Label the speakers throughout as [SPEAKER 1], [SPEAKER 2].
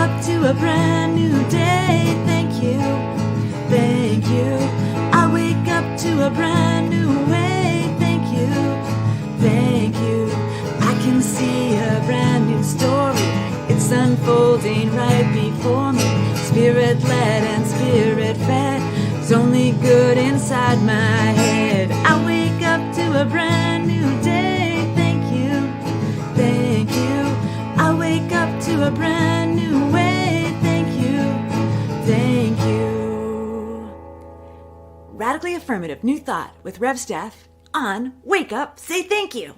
[SPEAKER 1] up to a brand new day. Thank you, thank you. I wake up to a brand new way. Thank you, thank you. I can see a brand new story. It's unfolding right before me. Spirit-led and spirit-fed. It's only good inside my head. I wake up to a brand new day. Thank you, thank you. I wake up to a brand new way. Thank you, thank you. Radically Affirmative New Thought with Rev Steph on Wake Up, Say Thank You.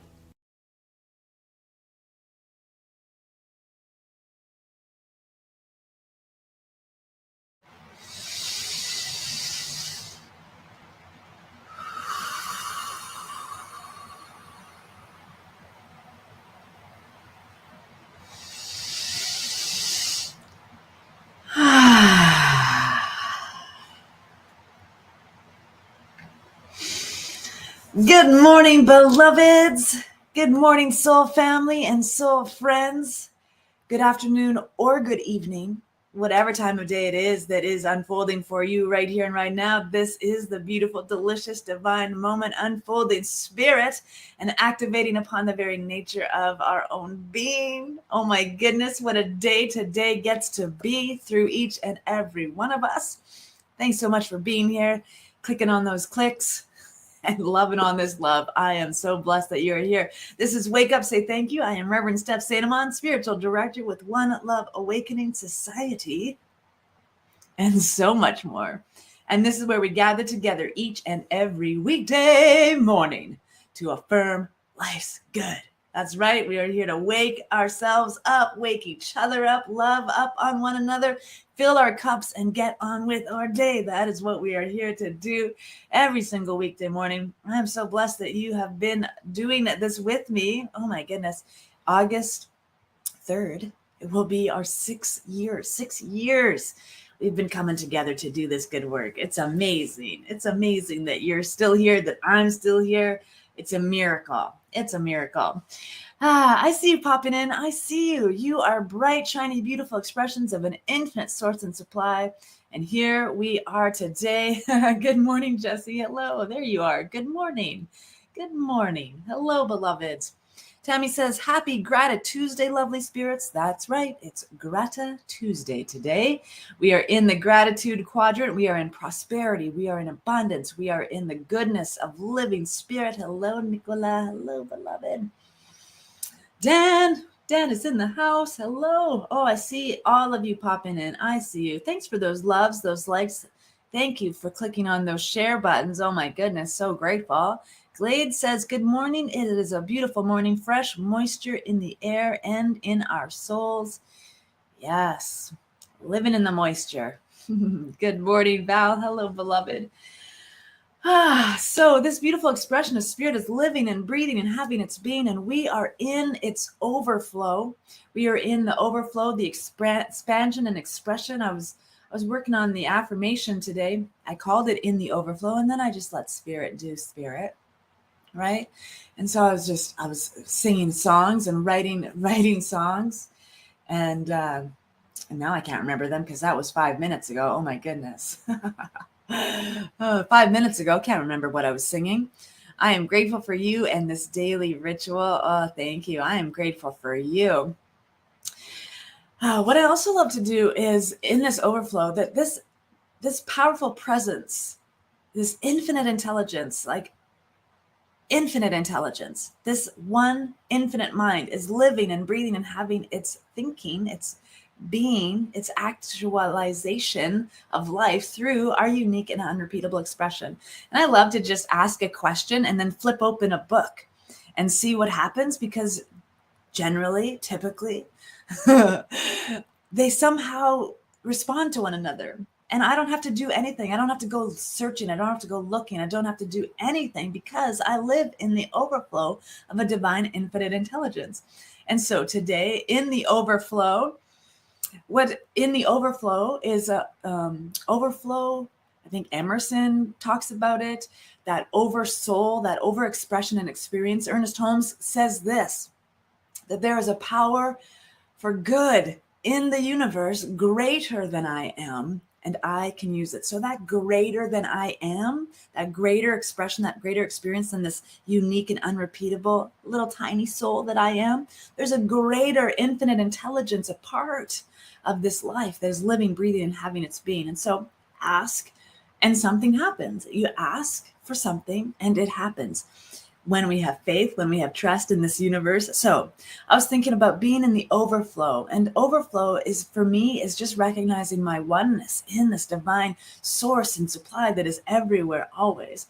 [SPEAKER 1] Good morning, beloveds. Good morning, soul family and soul friends. Good afternoon or good evening, whatever time of day it is that is unfolding for you right here and right now. This is the beautiful, delicious, divine moment unfolding spirit and activating upon the very nature of our own being. Oh my goodness, what a day today gets to be through each and every one of us. Thanks so much for being here, clicking on those clicks and loving on this love. I am so blessed that you're here. This is Wake Up, Say Thank You. I am Reverend Steph Sanamon, Spiritual Director with One Love Awakening Society, and so much more. And this is where we gather together each and every weekday morning to affirm life's good. That's right. We are here to wake ourselves up, wake each other up, love up on one another, fill our cups, and get on with our day. That is what we are here to do every single weekday morning. I am so blessed that you have been doing this with me. Oh my goodness. August 3rd, it will be our 6 years. 6 years we've been coming together to do this good work. It's amazing. It's amazing that you're still here, that I'm still here. It's a miracle. It's a miracle. I see you popping in. I see you. You are bright, shiny, beautiful expressions of an infinite source and supply. And here we are today. Good morning, Jesse. Hello. There you are. Good morning. Good morning. Hello, beloveds. Tammy says, happy Grata Tuesday, lovely spirits. That's right. It's Grata Tuesday today. We are in the gratitude quadrant. We are in prosperity. We are in abundance. We are in the goodness of living spirit. Hello, Nicola. Hello, beloved. Dan is in the house. Hello. Oh, I see all of you popping in. I see you. Thanks for those loves, those likes. Thank you for clicking on those share buttons. Oh my goodness. So grateful. Glade says, good morning. It is a beautiful morning, fresh moisture in the air and in our souls. Yes, living in the moisture. Good morning, Val. Hello, beloved. So this beautiful expression of spirit is living and breathing and having its being, and we are in its overflow. We are in the overflow, the expansion and expression. I was working on the affirmation today. I called it in the overflow, and then I just let spirit do spirit. Right. And so I was singing songs and writing songs. And now I can't remember them because that was 5 minutes ago. Oh, my goodness. 5 minutes ago. Can't remember what I was singing. I am grateful for you and this daily ritual. Oh, thank you. I am grateful for you. What I also love to do is in this overflow that this powerful presence, this infinite intelligence, this one infinite mind is living and breathing and having its thinking, its being, its actualization of life through our unique and unrepeatable expression. And I love to just ask a question and then flip open a book and see what happens, because generally, typically, they somehow respond to one another. And I don't have to do anything. I don't have to go searching. I don't have to go looking. I don't have to do anything because I live in the overflow of a divine infinite intelligence. And so today in the overflow, is a overflow. I think Emerson talks about it, that over soul, that over expression and experience. Ernest Holmes says this, that there is a power for good in the universe greater than I am, and I can use it. So that greater than I am, that greater expression, that greater experience than this unique and unrepeatable little tiny soul that I am, there's a greater infinite intelligence, a part of this life that is living, breathing, and having its being. And so ask, and something happens. You ask for something, and it happens. When we have faith, when we have trust in this universe. So I was thinking about being in the overflow, and overflow is, for me, is just recognizing my oneness in this divine source and supply that is everywhere, always.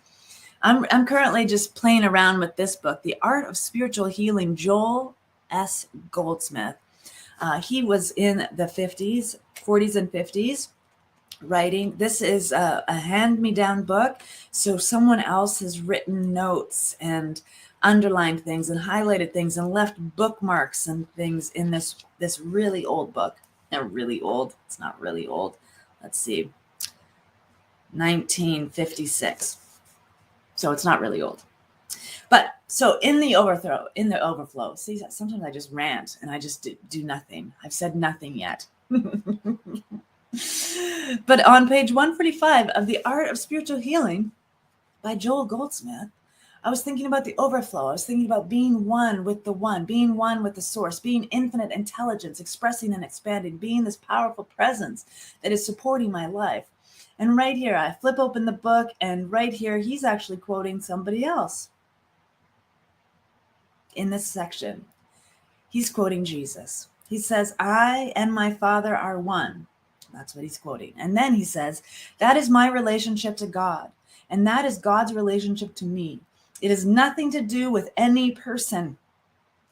[SPEAKER 1] I'm currently just playing around with this book, The Art of Spiritual Healing, Joel S. Goldsmith. He was in the 40s and 50s. Writing. This is a hand-me-down book. So someone else has written notes and underlined things and highlighted things and left bookmarks and things in this really old book. Not really old. It's not really old. Let's see. 1956. So it's not really old. But so in the overflow, see, sometimes I just rant and I just do nothing. I've said nothing yet. But on page 145 of The Art of Spiritual Healing by Joel Goldsmith, I was thinking about the overflow. I was thinking about being one with the one, being one with the source, being infinite intelligence, expressing and expanding, being this powerful presence that is supporting my life. And right here, I flip open the book, and right here, he's actually quoting somebody else in this section. He's quoting Jesus. He says, "I and my Father are one." That's what he's quoting. And then he says, "That is my relationship to God, and that is God's relationship to me. It has nothing to do with any person.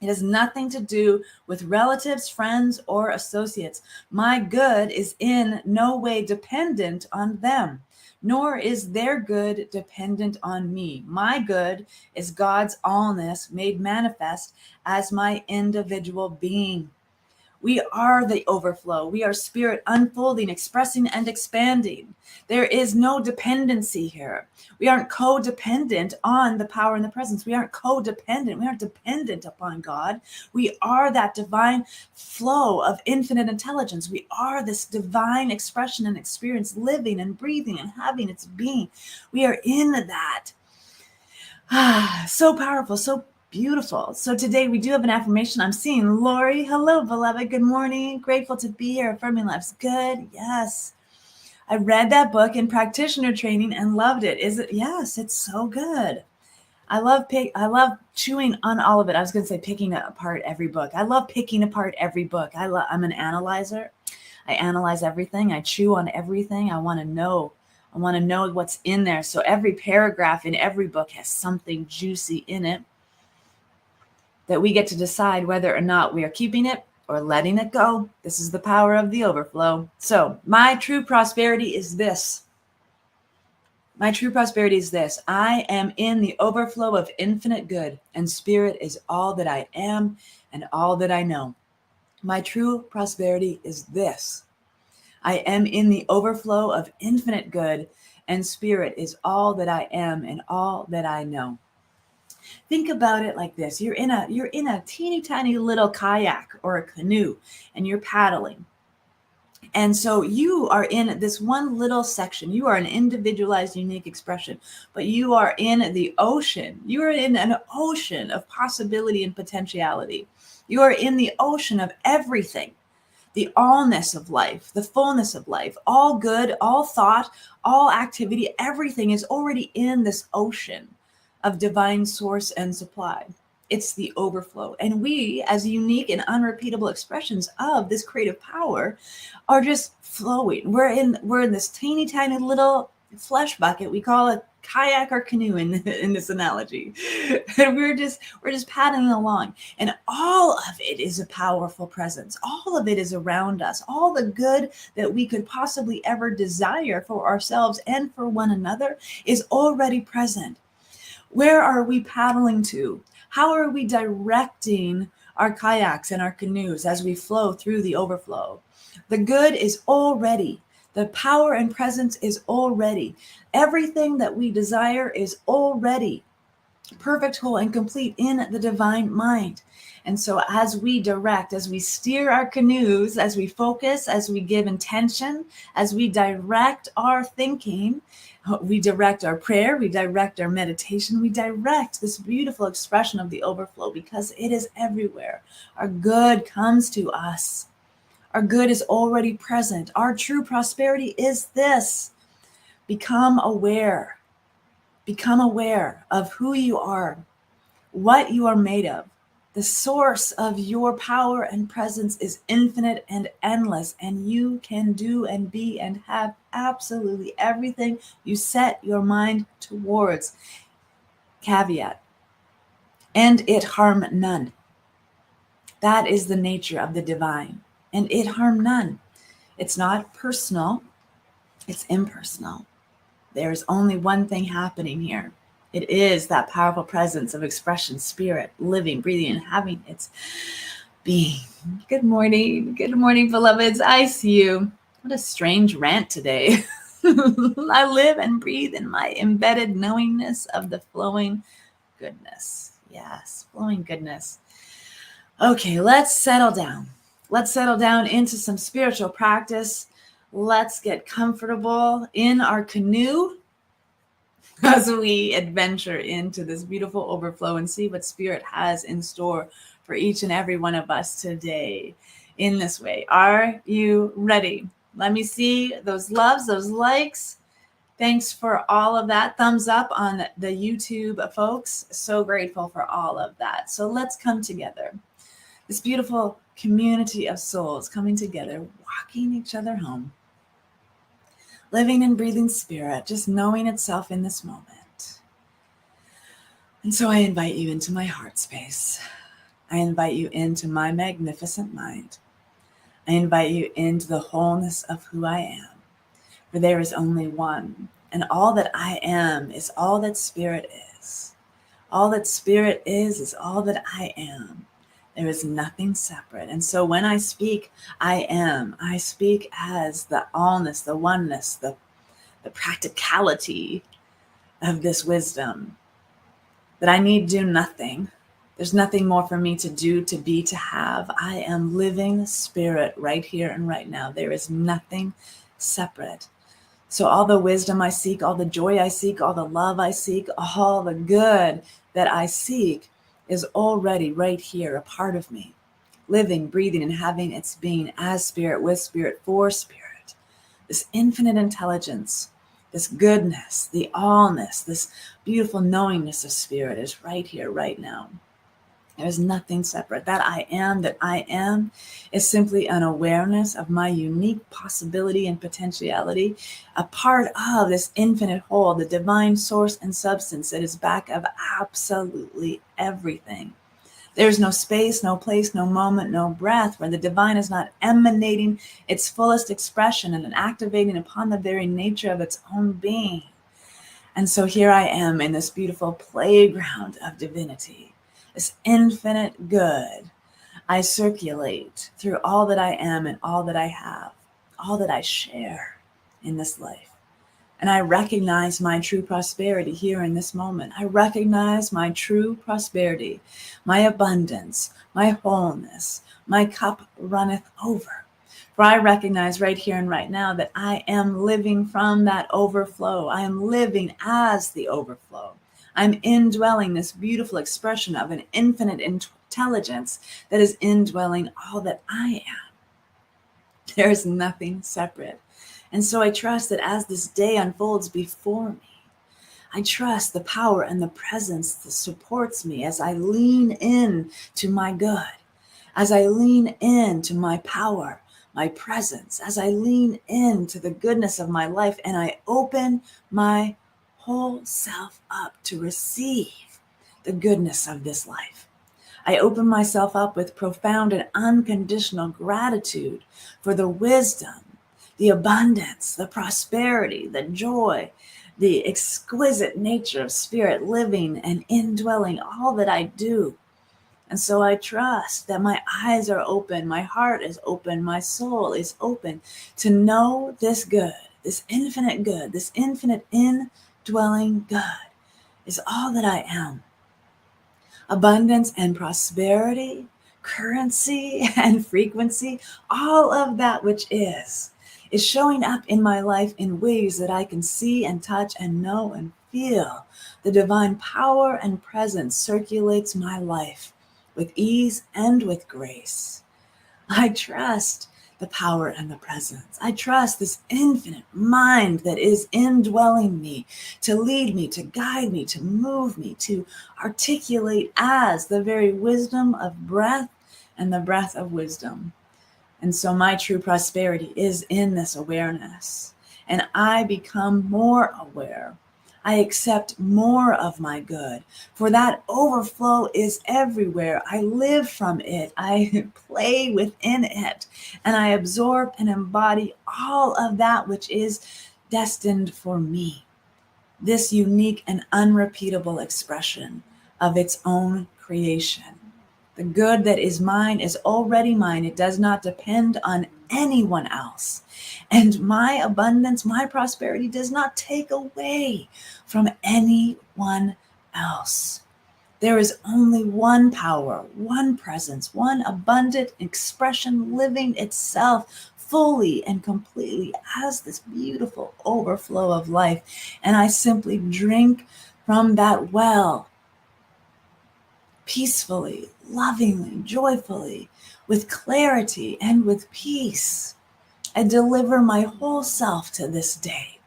[SPEAKER 1] It has nothing to do with relatives, friends, or associates. My good is in no way dependent on them, nor is their good dependent on me. My good is God's allness made manifest as my individual being." We are the overflow. We are spirit unfolding, expressing, and expanding. There is no dependency here. We aren't codependent on the power and the presence. We aren't codependent. We aren't dependent upon God. We are that divine flow of infinite intelligence. We are this divine expression and experience, living and breathing and having its being. We are in that. So powerful, so beautiful. So today we do have an affirmation. I'm seeing Lori. Hello, beloved. Good morning. Grateful to be here. Affirming life's good. Yes. I read that book in practitioner training and loved it. Is it? Yes, it's so good. I love chewing on all of it. I was going to say picking apart every book. I love picking apart every book. I'm an analyzer. I analyze everything. I chew on everything. I want to know what's in there. So every paragraph in every book has something juicy in it that we get to decide whether or not we are keeping it or letting it go. This is the power of the overflow. So my true prosperity is this. My true prosperity is this. I am in the overflow of infinite good, and spirit is all that I am and all that I know. My true prosperity is this. I am in the overflow of infinite good, and spirit is all that I am and all that I know. Think about it like this. You're in a teeny tiny little kayak or a canoe, and you're paddling. And so you are in this one little section. You are an individualized, unique expression, but you are in the ocean. You are in an ocean of possibility and potentiality. You are in the ocean of everything, the allness of life, the fullness of life, all good, all thought, all activity, everything is already in this ocean of divine source and supply. It's the overflow. And we, as unique and unrepeatable expressions of this creative power, are just flowing. We're in this teeny tiny little flesh bucket. We call it kayak or canoe in this analogy. And we're just paddling along. And all of it is a powerful presence. All of it is around us. All the good that we could possibly ever desire for ourselves and for one another is already present. Where are we paddling to? How are we directing our kayaks and our canoes as we flow through the overflow? The good is already. The power and presence is already. Everything that we desire is already perfect, whole, and complete in the divine mind. And so as we direct, as we steer our canoes, as we focus, as we give intention, as we direct our thinking, we direct our prayer, we direct our meditation, we direct this beautiful expression of the overflow because it is everywhere. Our good comes to us. Our good is already present. Our true prosperity is this. Become aware. Become aware of who you are, what you are made of. The source of your power and presence is infinite and endless, and you can do and be and have absolutely everything you set your mind towards. Caveat, and it harm none. That is the nature of the divine, and it harm none. It's not personal, it's impersonal. There's only one thing happening here. It is that powerful presence of expression, spirit, living, breathing, and having its being. Good morning, beloveds. I see you. What a strange rant today. I live and breathe in my embedded knowingness of the flowing goodness. Yes, flowing goodness. Okay, let's settle down. Let's settle down into some spiritual practice. Let's get comfortable in our canoe as we adventure into this beautiful overflow and see what Spirit has in store for each and every one of us today in this way. Are you ready? Let me see those loves, those likes. Thanks for all of that. Thumbs up on the YouTube folks. So grateful for all of that. So let's come together. This beautiful community of souls coming together, walking each other home. Living and breathing spirit, just knowing itself in this moment. And so I invite you into my heart space. I invite you into my magnificent mind. I invite you into the wholeness of who I am. For there is only one, and all that I am is all that spirit is. All that spirit is all that I am. There is nothing separate. And so when I speak, I speak as the allness, the oneness, the practicality of this wisdom. That I need do nothing. There's nothing more for me to do, to be, to have. I am living spirit right here and right now. There is nothing separate. So all the wisdom I seek, all the joy I seek, all the love I seek, all the good that I seek is already right here, a part of me, living, breathing, and having its being as spirit, with spirit, for spirit. This infinite intelligence, this goodness, the allness, this beautiful knowingness of spirit is right here, right now. There's nothing separate. That I am is simply an awareness of my unique possibility and potentiality, a part of this infinite whole, the divine source and substance that is back of absolutely everything. There's no space, no place, no moment, no breath where the divine is not emanating its fullest expression and activating upon the very nature of its own being. And so here I am in this beautiful playground of divinity. This infinite good. I circulate through all that I am and all that I have, all that I share in this life. And I recognize my true prosperity here in this moment. I recognize my true prosperity, my abundance, my wholeness. My cup runneth over. For I recognize right here and right now that I am living from that overflow. I am living as the overflow. I'm indwelling this beautiful expression of an infinite intelligence that is indwelling all that I am. There is nothing separate. And so I trust that as this day unfolds before me, I trust the power and the presence that supports me as I lean in to my good, as I lean in to my power, my presence, as I lean into the goodness of my life, and I open my whole self up to receive the goodness of this life. I open myself up with profound and unconditional gratitude for the wisdom, the abundance, the prosperity, the joy, the exquisite nature of spirit living and indwelling all that I do. And so I trust that my eyes are open, my heart is open, my soul is open to know this good, this infinite good, this infinite indwelling good is all that I am. abundance and prosperity, currency and frequency, all of that which is showing up in my life in ways that I can see and touch and know and feel. The divine power and presence circulates my life with ease and with grace. I trust the power and the presence. I trust this infinite mind that is indwelling me to lead me, to guide me, to move me, to articulate as the very wisdom of breath and the breath of wisdom. And so my true prosperity is in this awareness. And I become more aware. I accept more of my good, for that overflow is everywhere. I live from it. I play within it, and I absorb and embody all of that which is destined for me. This unique and unrepeatable expression of its own creation. The good that is mine is already mine. It does not depend on anyone else. And my abundance, my prosperity does not take away from anyone else. There is only one power, one presence, one abundant expression living itself fully and completely as this beautiful overflow of life. And I simply drink from that well peacefully, lovingly, joyfully, with clarity and with peace. I deliver my whole self to this day,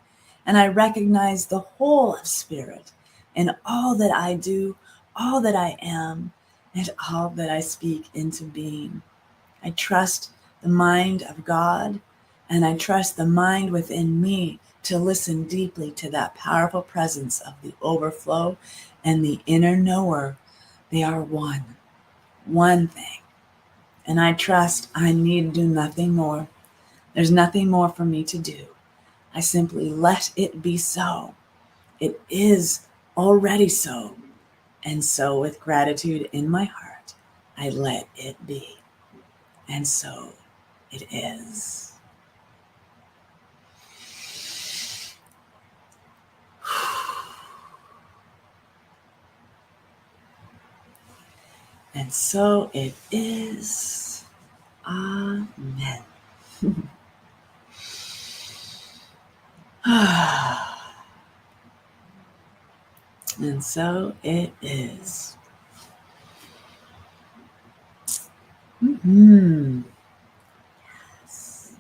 [SPEAKER 1] and I recognize the whole of spirit in all that I do, all that I am, and all that I speak into being. I trust the mind of God, and I trust the mind within me to listen deeply to that powerful presence of the overflow and the inner knower. They are one thing. And I trust I need to do nothing more. There's nothing more for me to do. I simply let it be so. It is already so. And so with gratitude in my heart, I let it be. And so it is. And so it is. Amen. And so it is. Mm-hmm. Yes.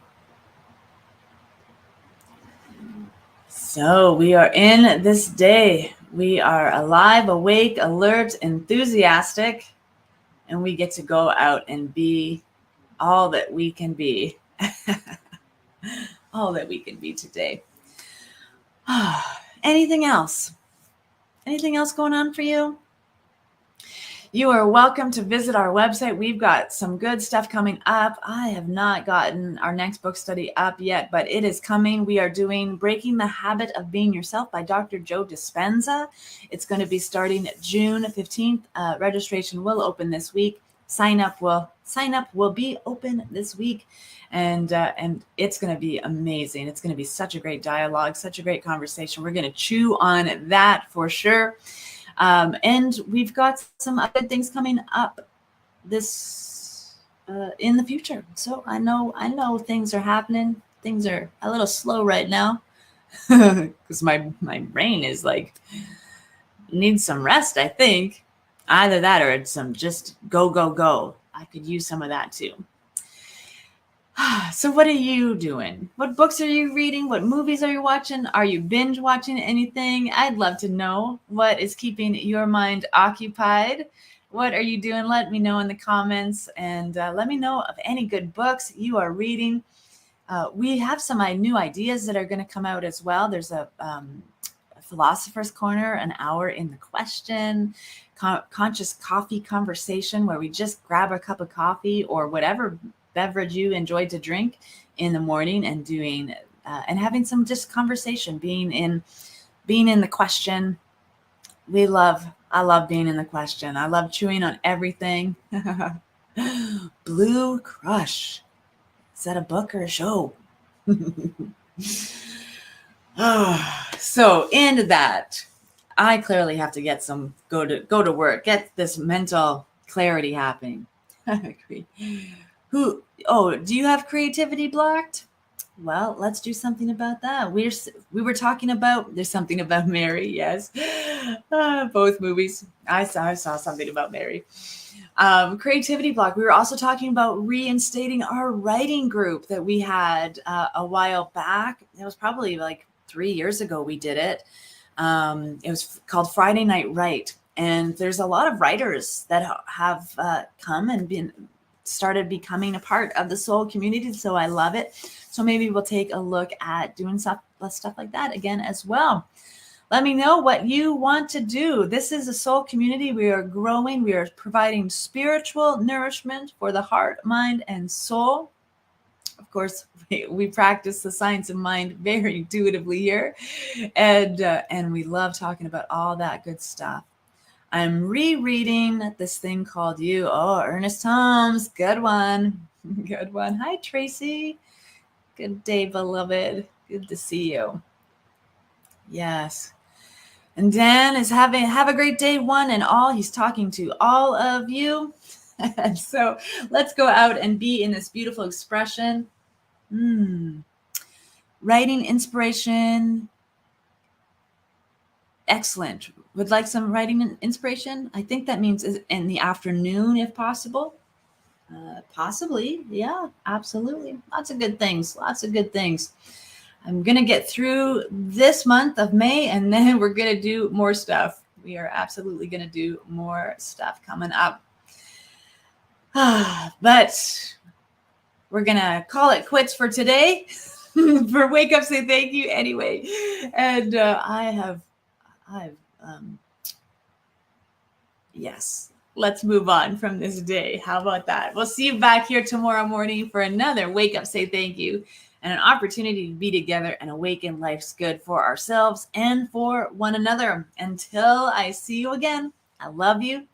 [SPEAKER 1] So we are in this day. We are alive, awake, alert, enthusiastic, and we get to go out and be all that we can be. All that we can be today. Anything else? Anything else going on for you? You are welcome to visit our website. We've got some good stuff coming up. I have not gotten our next book study up yet, but it is coming. We are doing Breaking the Habit of Being Yourself by Dr. Joe Dispenza. It's going to be starting June 15th. Registration will open this week. Sign up will be open this week, and it's going to be amazing. It's going to be such a great dialogue, such a great conversation. We're going to chew on that for sure. And we've got some other things coming up this in the future. So I know things are happening. Things are a little slow right now because my brain is like needs some rest. I think either that or it's some just go. I could use some of that too. So what are you doing? What books are you reading? What movies are you watching? Are you binge watching anything? I'd love to know what is keeping your mind occupied. What are you doing? Let me know in the comments, and let me know of any good books you are reading. We have some new ideas that are going to come out as well. There's a Philosopher's Corner, an hour in the question, conscious coffee conversation where we just grab a cup of coffee or whatever beverage you enjoy to drink in the morning and doing and having some just conversation, being in the question. I love being in the question. I love chewing on everything. Blue Crush. Is that a book or a show? So into that, I clearly have to get some go to work, get this mental clarity happening. I agree. Do you have creativity blocked? Well, let's do something about that. We were talking about there's something about Mary, yes. Both movies. I saw something about Mary. Creativity block. We were also talking about reinstating our writing group that we had a while back. It was probably like 3 years ago we did it. It was called Friday Night Write. And there's a lot of writers that have come and started becoming a part of the soul community. So I love it. So maybe we'll take a look at doing stuff like that again as well. Let me know what you want to do. This is a soul community. We are growing. We are providing spiritual nourishment for the heart, mind, and soul. Of course, we practice the science of mind very intuitively here. And we love talking about all that good stuff. I'm rereading this thing called You. Oh, Ernest Holmes. Good one. Good one. Hi, Tracy. Good day, beloved. Good to see you. Yes. And Dan is have a great day one and all. He's talking to all of you. And so let's go out and be in this beautiful expression. Writing inspiration. Excellent. Would like some writing inspiration? I think that means in the afternoon, if possible. Possibly. Yeah, absolutely. Lots of good things. I'm going to get through this month of May, and then we're going to do more stuff. We are absolutely going to do more stuff coming up. But we're going to call it quits for today. For Wake Up, Say Thank You anyway. And yes, let's move on from this day. How about that? We'll see you back here tomorrow morning for another Wake Up, Say Thank You, and an opportunity to be together and awaken life's good for ourselves and for one another. Until I see you again, I love you.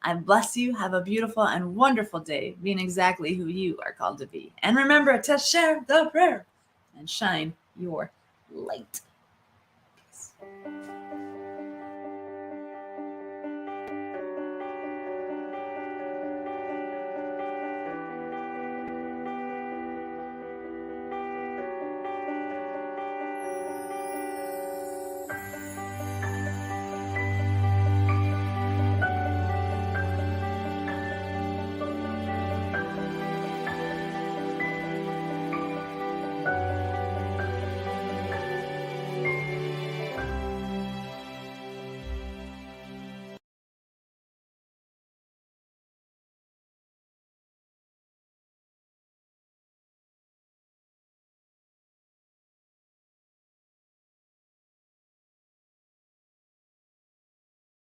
[SPEAKER 1] I bless you. Have a beautiful and wonderful day, being exactly who you are called to be. And remember to share the prayer and shine your light. Peace.